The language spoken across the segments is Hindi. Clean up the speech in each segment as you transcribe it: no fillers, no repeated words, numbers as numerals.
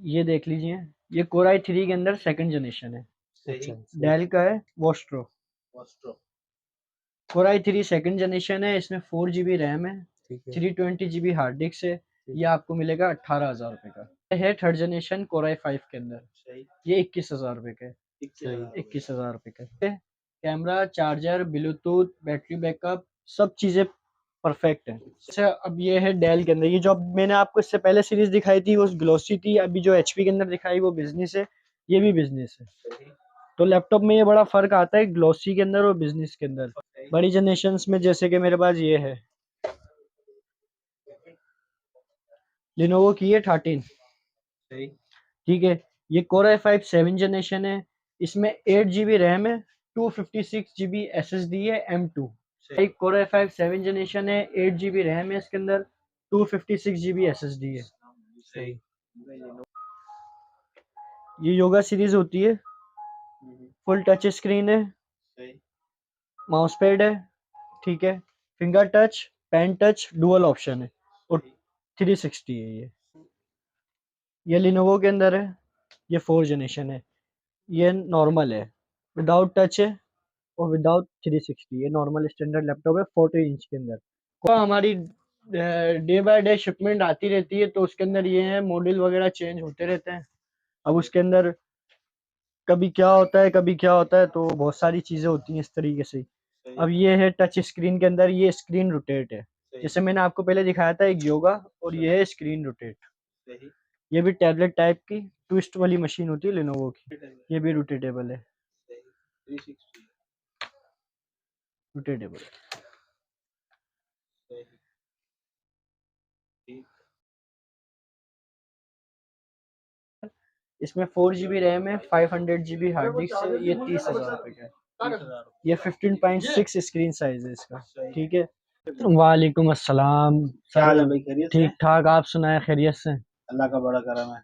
ये देख लीजिए, ये Core i3 के अंदर सेकंड जनरेशन है। सही। डेल का है vostro. Vostro. Core i3 second generation है, इसमें 4 GB रैम है, ठीक है। 320 GB हार्ड डिस्क है। ये आपको मिलेगा 18,000 रुपये का। ये है थर्ड जनरेशन Core i5 के अंदर, सही। ये 21,000 रुपये का है। 21,000 21,000 रुपये का है। Camera, charger, Bluetooth, battery backup, सब चीज़ें परफेक्ट है। अच्छा, अब ये है डेल के अंदर, ये जो अब मैंने आपको इससे पहले सीरीज दिखाई थी वो ग्लोसी थी, अभी जो एचपी के अंदर दिखाई वो बिजनेस है, ये भी बिजनेस है। सही। तो लैपटॉप में ये बड़ा फर्क आता है ग्लोसी के अंदर और बिजनेस के अंदर। बड़ी जनरेशन्स में जैसे कि मेरे पास ये है लिनोवो की है 13। सही। ठीक है, ये Core i5 7 जनरेशन है, इसमें 8 GB रैम है, 256 GB SSD है M2। एक Core i5 7 जनरेशन है, 8 GB रैम है इसके अंदर, 256 GB SSD है। सही। ये योगा सीरीज होती है, फुल टच स्क्रीन है, सही। माउस पैड है, ठीक है, finger touch, pen touch, dual option है और 360 है ये लिनोवो के अंदर है, ये 4 जनरेशन है, ये नॉर्मल है, विदाउट टच है और विदाउट 360। ये नॉर्मल स्टैंडर्ड लैपटॉप है 14 इंच के अंदर। तो हमारी डे बाय डे शिपमेंट आती रहती है, तो उसके अंदर ये है मॉडल वगैरह चेंज होते रहते हैं। अब उसके अंदर कभी क्या होता है कभी क्या होता है, तो बहुत सारी चीज़ें होती हैं इस तरीके से। अब ये है टच स्क्रीन के अंदर, ये स्क्रीन रोटेट है, जैसे मैंने आपको पहले दिखाया था एक योगा, और ये है स्क्रीन रोटेट। सही। ये भी टैबलेट टाइप की ट्विस्ट वाली मशीन होती है लिनोवो की, ये भी रोटेटेबल है। सही। 360। रोटेटेबल सही। ठीक। इसमें 4 GB रैम है, 500 GB हार्ड डिस्क है, ये 30,000 रुपये का है। 30,000। ये 15.6 स्क्रीन साइज है इसका। सही। ठीक है, वालेकुम अस्सलाम क्या सर। हाल है भाई, खैरियत से? ठीक ठाक, आप सुनाए खैरियत से? अल्लाह का बड़ा करम है।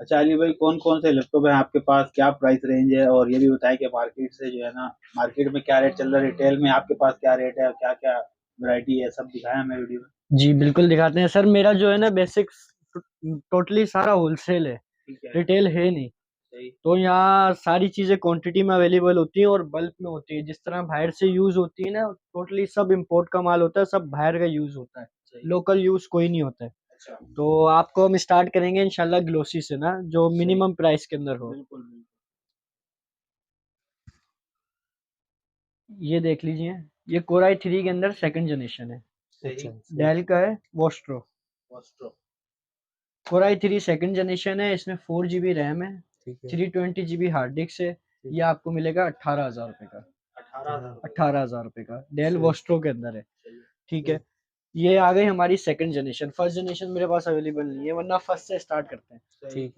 अच्छा अली भाई, कौन कौन से लैपटॉप है आपके पास, क्या प्राइस रेंज है, और ये भी बताएं कि मार्केट से जो है ना, मार्केट में क्या रेट चल रहा है, रिटेल में आपके पास क्या रेट है और क्या क्या वैरायटी है, सब दिखाएं हमें वीडियो में। जी बिल्कुल दिखाते हैं सर। मेरा जो है ना बेसिक टोटली सारा होलसेल है, ठीक है। रिटेल है नहीं। सही। तो यहाँ सारी चीज़ें क्वांटिटी में अवेलेबल होती हैं और बल्क में होती है। जिस तरह बाहर से यूज़ होती है ना, टोटली सब इंपोर्ट का माल होता है, सब बाहर का यूज़ होता है, सही। लोकल यूज़ कोई नहीं होता है। अच्छा। तो आपको हम स्टार्ट करेंगे इंशाल्लाह ग्लोसी से ना, जो सही। मिनिमम प्राइस के अंदर हो। बिल्कुल बिल्कुल। ये देख लीजिए, ये Core i3 के अंदर सेकंड जनरेशन है, सही। डेल का है vostro. Vostro. Core i3 second generation है, इसमें 4 GB रैम है, 320 GB हार्ड डिस्क है। ये आपको मिलेगा 18,000 रुपये का। 18,000। 18,000 रुपये का डेल वोस्ट्रो के अंदर है। सही है। ठीक है, ये आ गई हमारी सेकंड जनरेशन। फर्स्ट जनरेशन मेरे पास अवेलेबल नहीं है, वरना फर्स्ट से स्टार्ट करते हैं। सही।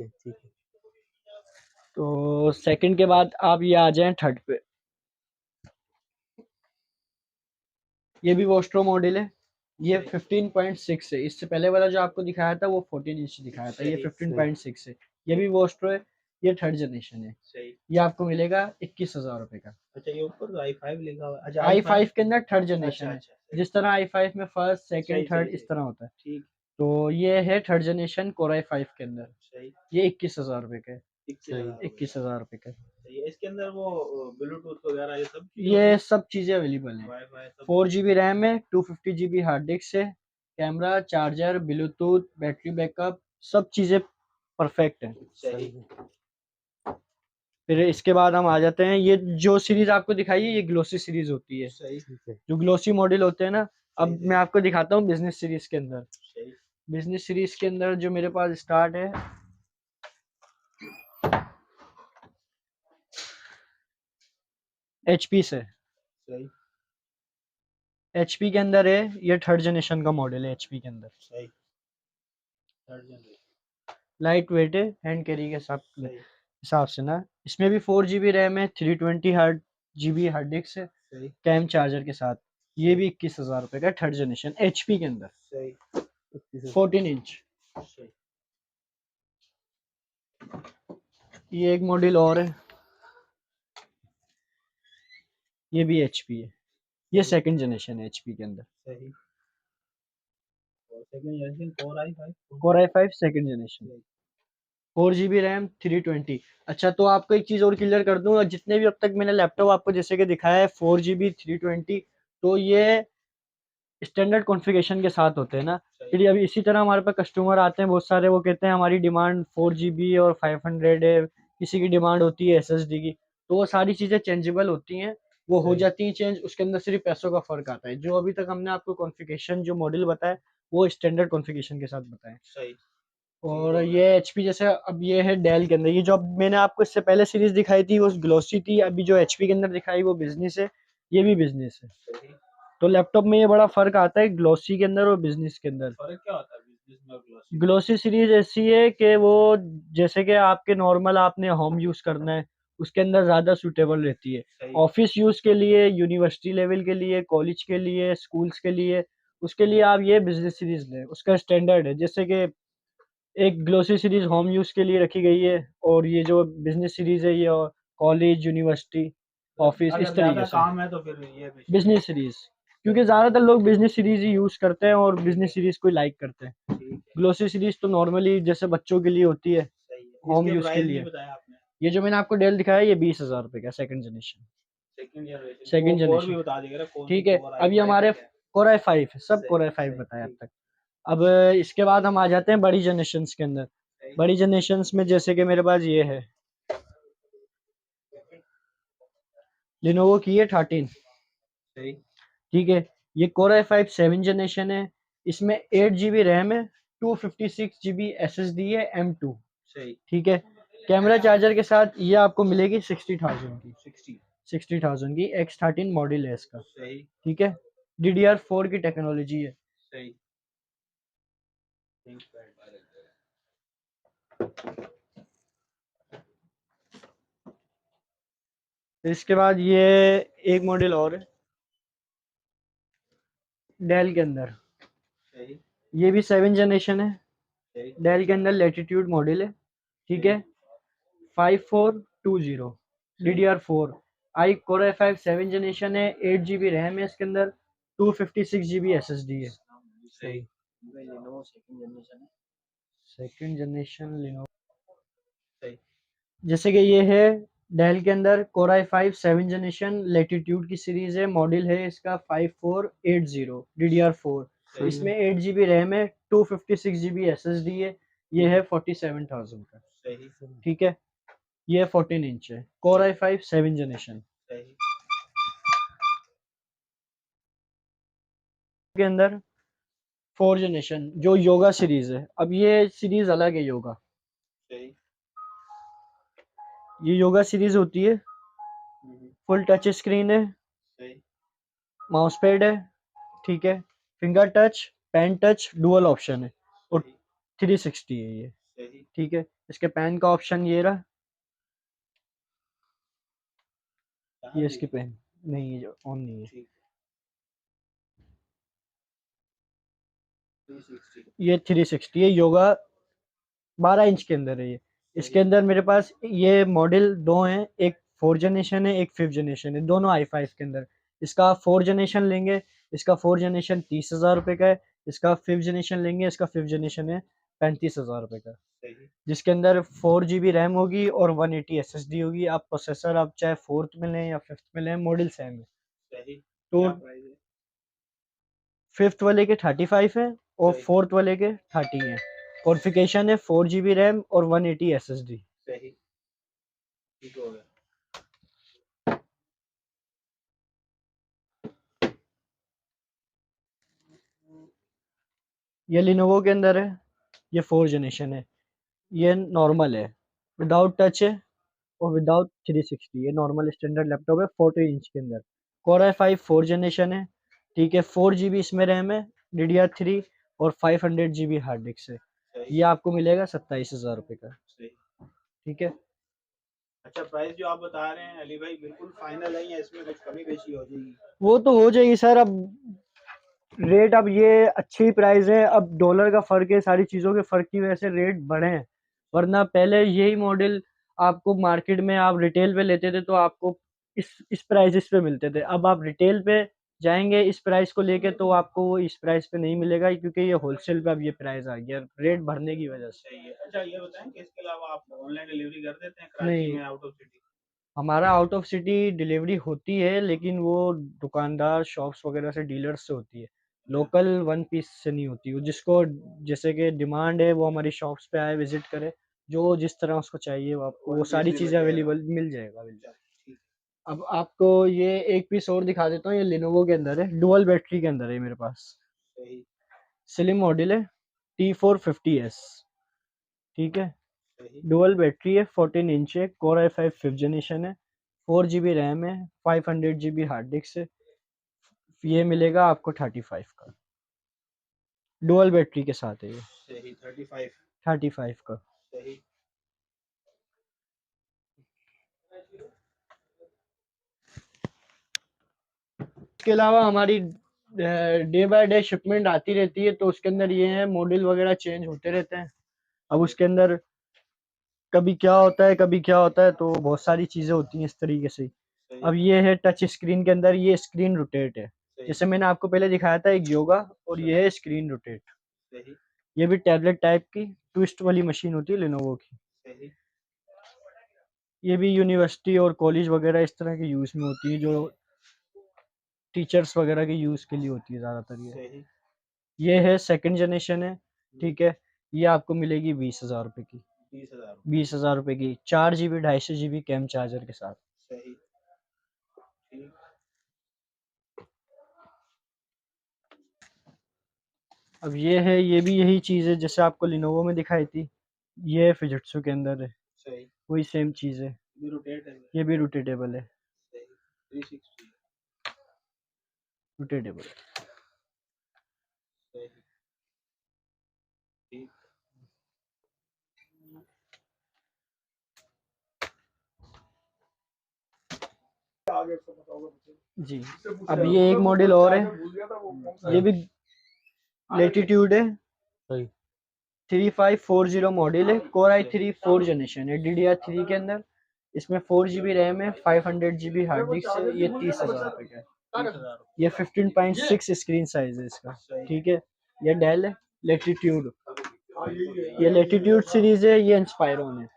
तो सेकंड के बाद आप ये आ जाएं थर्ड पे। ये भी वोस्ट्रो मॉडल है, ये 15.6 है। इससे पहले वाला जो आपको दिखाया था वो 14 इंच दिखाया था, ये 15.6 है। ये भी वोस्ट्रो है, ये थर्ड जनरेशन है। सही। ये आपको मिलेगा 21,000 रुपये का। अच्छा, ये ऊपर तो i5 लिखा हुआ है। अच्छा, i5 i5। के अंदर थर्ड जनरेशन अच्छा है। अच्छा, सही। जिस तरह i5 में फर्स्ट सेकंड सही थर्ड सही इस सही। तरह होता है, ठीक। तो ये है थर्ड जनरेशन Core i5 के अंदर। सही। ये 21,000 रुपये का है। 21,000 रुपये। 21,000 रुपये का है। सही है। इसके अंदर वो ब्लूटूथ वगैरह ये सब चीजें ये होंगी? सब चीज़ें अवेलेबल हैं। वाईफाई सब? 4 GB रैम है, 250 GB हार्ड डिस्क है, camera, charger, Bluetooth, battery backup, सब चीज़ें परफेक्ट हैं। सही। फिर इसके बाद हम आ जाते हैं, ये जो सीरीज आपको दिखाई है ये ग्लोसी सीरीज होती है। सही। जो ग्लोसी मॉडल होते हैं ना, अब सही मैं आपको दिखाता हूँ बिजनेस सीरीज के अंदर। सही। बिजनेस सीरीज के अंदर जो मेरे पास स्टार्ट है, एचपी से। सही। एचपी के अंदर है, ये थर्ड जनरेशन का मॉडल है एचपी के अंदर। सही। Third generation. लाइट वेट है, हैंड कैरी के सही। हिसाब से ना। इसमें भी 4 GB रैम है, 320 GB हार्ड डिस्क है, सही। कैम चार्जर के साथ। ये भी 21,000 रुपये का, थर्ड जनरेशन एचपी के अंदर, सही। 14 इंच। सही। ये एक मॉडल और है, ये भी एचपी है, ये सेकंड जनरेशन है एचपी के अंदर। सही। और second generation core i5। Core i5 second generation. 4 GB RAM 320। अच्छा, तो आपको एक चीज़ और क्लियर कर दूँ, जितने भी अब तक मैंने लैपटॉप आपको जैसे कि दिखाया है 4 GB 320, तो ये स्टैंडर्ड कॉन्फ़िगरेशन के साथ होते हैं ना। फिर अभी इसी तरह हमारे पास कस्टमर आते हैं बहुत सारे, वो कहते हैं हमारी डिमांड 4 GB और 500 है, किसी की डिमांड होती है SSD की, तो वो सारी चीज़ें चेंजेबल होती हैं, वो हो सही जाती हैं चेंज, उसके अंदर सिर्फ पैसों का फ़र्क आता है। जो अभी तक हमने आपको कॉन्फ़िगरेशन जो मॉडल बताया, वो स्टैंडर्ड कॉन्फ़िगरेशन के साथ बताएँ। सही ठीक और हो ये गया। एचपी जैसे अब ये है डेल के अंदर, ये जो अब मैंने आपको इससे पहले सीरीज दिखाई थी वो ग्लोसी थी, अभी जो एचपी के अंदर दिखाई वो बिजनेस है, ये भी बिजनेस है। सही। तो लैपटॉप में ये बड़ा फर्क आता है ग्लोसी के अंदर और बिजनेस के अंदर। फर्क क्या होता है बिजनेस में और ग्लॉसी में? ग्लोसी सीरीज ऐसी है कि वो जैसे कि आपके नॉर्मल आपने होम यूज करना है, उसके अंदर ज्यादा सूटेबल रहती है। सही ऑफिस यूज के लिए, यूनिवर्सिटी लेवल के लिए, कॉलेज के लिए, स्कूल्स के लिए, उसके लिए आप ये बिजनेस सीरीज लें, उसका स्टैंडर्ड है। जैसे कि एक ग्लोसी सीरीज होम यूज के लिए रखी गई है, और ये जो बिजनेस सीरीज है ये कॉलेज, यूनिवर्सिटी, ऑफिस, अगर इस ज्यादा तरीके से काम है तो फिर ये बेसिकली बिजनेस सीरीज। क्योंकि ज्यादातर लोग बिजनेस सीरीज ही यूज करते हैं और बिजनेस सीरीज को लाइक करते हैं। ठीक है। ग्लोसी सीरीज तो नॉर्मली जैसे बच्चों के लिए होती है, सही है, होम इसके यूज के प्राइस नहीं लिए। बताया आपने। ये जो मैंने आपको डेल दिखाया है, ये 20,000 रुपए का सेकंड जनरेशन। सेकंड जनरेशन तो सेकंड कोर जनरेशन भी बता दीजिएगा कौन सी ठीक है। कोर आई अभी फाइव है हमारे क्या? कोर आई फाइव है, सब सही कोर आई फाइव सही बताया अब ठीक। तक। अब इसके बाद हम आ जाते हैं बड़ी जनरेशन्स के अंदर। सही बड़ी जनरेशन्स में जैसे कि मेरे पास ये है लिनोवो की है 13। सही ठीक है। ये कोर आई फाइव 7 जनरेशन है। इसमें 8 GB रैम है, 256 GB SSD है M2। सही। ठीक है। कैमरा चार्जर के साथ ये आपको मिलेगी 60,000 की। 60। 60,000 की X13 मॉडल है इसका। सही ठीक है। DDR4 की टेक्नोलॉजी है। सही। Think pad. फिर इसके बाद ये एक मॉडल और है डेल के अंदर, सही ये भी 7 जनरेशन है। सही डेल के अंदर लेटीट्यूड मॉडल है। ठीक सही है। 5420 डी सही डी आर फोर आई कोर आई फाइव 7 जनरेशन है। 8 GB रैम है इसके अंदर, 256 GB SSD है। सही सेकंड जनरेशन लिनो, सही जैसे कि ये है डेल के अंदर कोर आई फाइव 7 जनरेशन लेटीट्यूड की सीरीज है, मॉडल है इसका 5480 DDR4। सही इसमें 8 GB रैम है, 256 GB SSD है। ये है 47,000 का। सही ठीक है। ये 14 इंच है, कोर आई फाइव 7 जनरेशन सही के अंदर 4 जनरेशन जो योगा सीरीज है। अब ये सीरीज अलग है योगा। सही ये योगा सीरीज होती है, फुल टच स्क्रीन है, सही माउस पैड है। ठीक है। Finger touch, pen touch, dual option है, और सही 360 है ये। सही। ठीक है। इसके पेन का ऑप्शन ये रहा, कहाँ ये थी? इसकी पेन नहीं है, जो ऑन नहीं है। ठीक। 360। ये 360 है योगा, 12 इंच के अंदर है ये। इसके सही अंदर मेरे पास ये मॉडल दो हैं, एक 4 जनरेशन है, एक 5th जनरेशन है, दोनों i5 के अंदर। इसका 4 जनरेशन लेंगे, इसका 4 जनरेशन 30,000 रुपये का है। इसका 5th जनरेशन लेंगे, इसका 5th जनरेशन है 35,000 रुपये का। सही जिसके अंदर 4 GB रैम होगी और 180 SSD होगी। आप प्रोसेसर आप चाहे फोर्थ में लें या फिफ्थ में लें, मॉडल सेम है। सही। तो क्या प्राइस है? फिफ्थ वाले के 35 है और सही फोर्थ वाले के 30 है। कॉन्फ़िगरेशन है 4 GB रैम और 180 SSD। सही ठीक हो गया। ये लिनोवो के अंदर है, ये 4 जनरेशन है, ये नॉर्मल है, विदाउट टच है और विदाउट 360। ये नॉर्मल स्टैंडर्ड लैपटॉप है 40 इंच के अंदर। कोर आई फाइव 4 जनरेशन है। ठीक है। 4 GB इसमें रैम है, DDR3, और 500 GB हार्ड डिस्क है। सही ये आपको मिलेगा 27,000 रुपये का। सही। ठीक है। अच्छा, प्राइस जो आप बता रहे हैं अली भाई बिल्कुल फाइनल है या इसमें कुछ कमी बेशी हो जाएगी? वो तो हो जाएगी सर। अब रेट, अब ये अच्छी प्राइस है, अब डॉलर का फर्क है, सारी चीज़ों के फर्क की वजह से रेट बढ़े हैं। वरना पहले यही मॉडल आपको मार्केट में आप रिटेल पे लेते थे तो आपको इस प्राइसेस पे मिलते थे। अब आप रिटेल पे जाएंगे इस प्राइस को लेके तो आपको वो इस प्राइस पे नहीं मिलेगा, क्योंकि ये होलसेल पे अब ये प्राइस आ गया रेट बढ़ने की वजह से। सही है। अच्छा ये बताएं कि इसके अलावा आप ऑनलाइन डिलीवरी कर देते हैं कराची नहीं, में, आउट ऑफ सिटी? हमारा आउट ऑफ सिटी डिलीवरी होती है, लेकिन वो दुकानदार शॉप्स वगैरह से, डीलर्स से होती है। लोकल वन पीस से नहीं होती। वो जिसको जैसे कि डिमांड है वो हमारी शॉप्स पे आए, विजिट करे, जो जिस तरह उसको चाहिए वो आपको वो वन पीस सारी भी चीज़ें बन जाएगा। अवेलेबल मिल जाएगा, मिल अच्छा, जाएगा। ठीक। अब आपको ये एक पीस और दिखा देता हूँ, ये लिनोवो के अंदर है, डुअल बैटरी के अंदर है मेरे पास। सही। स्लिम मॉडल है, T450S, ठीक है। सही। डुअल बैटरी है, 14 इंच है, कोर i5 फिफ्थ जनरेशन है, 4 GB रैम है, 500 GB हार्ड डिस्क है। ये मिलेगा आपको 35 का, डुअल बैटरी के साथ है ये, सही 35। 35 का। सही। इसके अलावा हमारी डे बाय डे शिपमेंट आती रहती है, तो उसके अंदर ये है, मॉडल वगैरह चेंज होते रहते हैं। अब उसके अंदर कभी क्या होता है, कभी क्या होता है, तो बहुत सारी चीज़ें होती हैं इस तरीके से। सही। अब ये है टच स्क्रीन के अंदर, ये स्क्रीन रोटेट है, सही। जैसे मैंने आपको पहले दिखाया था एक योगा, और अच्छा। ये है स्क्रीन रोटेट। सही। ये भी टैबलेट टाइप की ट्विस्ट वाली मशीन होती है लेनोवो की। सही। ये भी यूनिवर्सिटी और कॉलेज वगैरह इस तरह के यूज़ में होती है, जो टीचर्स वगैरह के यूज़ के लिए होती है ज़्यादातर ये। सही। ये है सेकंड जनरेशन है, ठीक है। ये आपको मिलेगी 20,000 रुपये की। 20,000। 20,000 रुपये की, 4 GB 250 GB कैम चार्जर के साथ। सही। ठीक। अब ये है, ये भी यही चीज़ है जैसे आपको लिनोवो में दिखाई थी, ये फिजिट्सू के अंदर है, सही। वही सेम चीज़ है। भी रोटेट है। ये भी रोटेटेबल है, सही। 360। रोटेटेबल। सही। ठीक। जी, अब ये एक मॉडल और है, ये भी लेटीट्यूड है, सही। 3540 मॉडल है, कोर i3 4 जनरेशन है, DDR3 के अंदर। इसमें 4 GB रैम है, 500 GB हार्ड डिस्क है। ये 30,000 रुपये का है। 30,000। ये 15.6 स्क्रीन साइज है इसका, ठीक है। ये डेल है, लेटीट्यूड। ये लेटीट्यूड सीरीज है, ये इंस्पायरन है।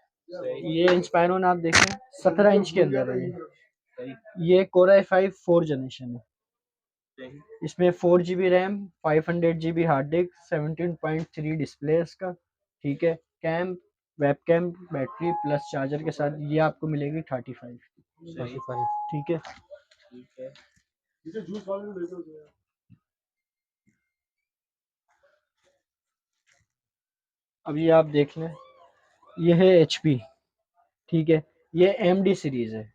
ये इंस्पायरन आप देखें 17 इंच के अंदर है सही। ये कोर i5 4 जनरेशन है। सही। इसमें 4 GB RAM, 500 GB hard disk, 17.3 display है इसका, ठीक है। Cam, web cam, battery plus charger के साथ ये आपको मिलेगी 35 की। सही। 35, ठीक है। ठीक है। अब ये आप देख लें, ये है HP, ठीक है। ये AMD सीरीज है,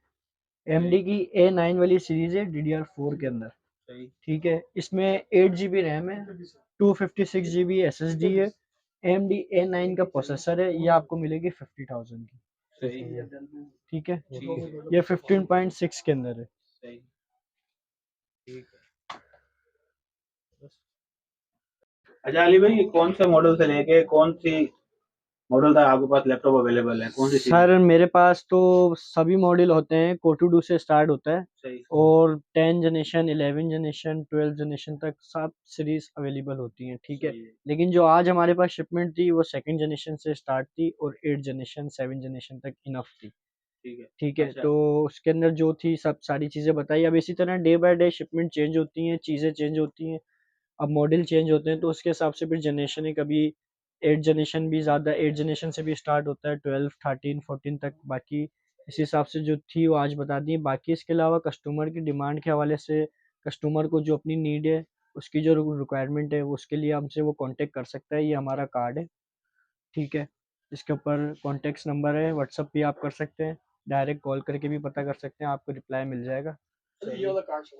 AMD की A9 वाली सीरीज है, DDR4 के अंदर, सही। ठीक है। इसमें 8 GB रैम है, 256 GB SSD है, AMD A9 का प्रोसेसर है। ये आपको मिलेगी 50,000 की, सही। ठीक है। ठीक है। ये 15.6 के अंदर है। सही। ठीक है। अच्छा अली भाई, ये कौन से मॉडल से लेके कौन सी मॉडल तक आपके पास लैपटॉप अवेलेबल है, कौन सी सीरीज? सर मेरे पास तो सभी मॉडल होते हैं, कोटूडू से स्टार्ट होता है, सही। और 10 जनरेशन, 11 जनरेशन, 12 जनरेशन तक सब सीरीज अवेलेबल होती हैं, ठीक है। सही है। लेकिन जो आज हमारे पास शिपमेंट थी वो सेकंड जनरेशन से स्टार्ट थी, और 8 जनरेशन 7 जनरेशन तक इनफ थी, ठीक है। ठीक है। अच्छा। तो उसके अंदर जो थी सब सारी चीज़ें बताई। अब इसी तरह day by day shipment change होती हैं, चीज़ें चेंज होती हैं, अब मॉडल चेंज होते हैं, तो उसके हिसाब से फिर जनरेशन है, कभी 8 जनरेशन भी ज़्यादा, 8 जनरेशन से भी स्टार्ट होता है, 12 13 14 तक। बाकी इस हिसाब से जो थी वो आज बता दी। बाकी इसके अलावा कस्टमर की डिमांड के हवाले से, कस्टमर को जो अपनी नीड है, उसकी जो रिक्वायरमेंट है, वो उसके लिए हमसे वो कांटेक्ट कर सकता है। ये हमारा कार्ड है, ठीक है। इसके ऊपर कॉन्टेक्ट नंबर है, व्हाट्सअप भी आप कर सकते हैं, डायरेक्ट कॉल करके भी पता कर सकते हैं, आपको रिप्लाई मिल जाएगा,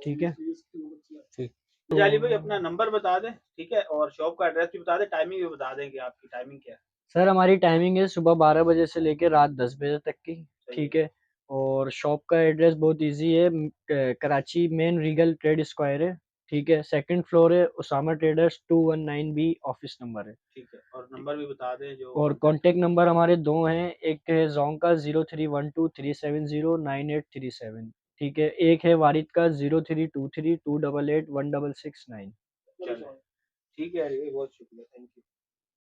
ठीक है। ठीक। तो जाली भाई अपना नंबर बता दें, ठीक है, और शॉप का एड्रेस भी बता दें, टाइमिंग भी बता दें कि आपकी टाइमिंग क्या है। सर हमारी टाइमिंग है सुबह 12 बजे से लेकर रात 10 बजे तक की, सही ठीक है। है। और शॉप का एड्रेस बहुत इजी है, Karachi main Regal trade square है, ठीक है। सेकंड फ्लोर है, Usama traders, 219B office number है। ठीक है, और नंबर भी बता दें जो और कांटेक्ट कॉन्टेक्ट नंबर हमारे दो हैं, एक है जोंग का 0312 370 9837, ठीक है, एक है वारिद का 0323 288 1669। चलो ठीक है, अरे बहुत शुक्रिया, थैंक यू।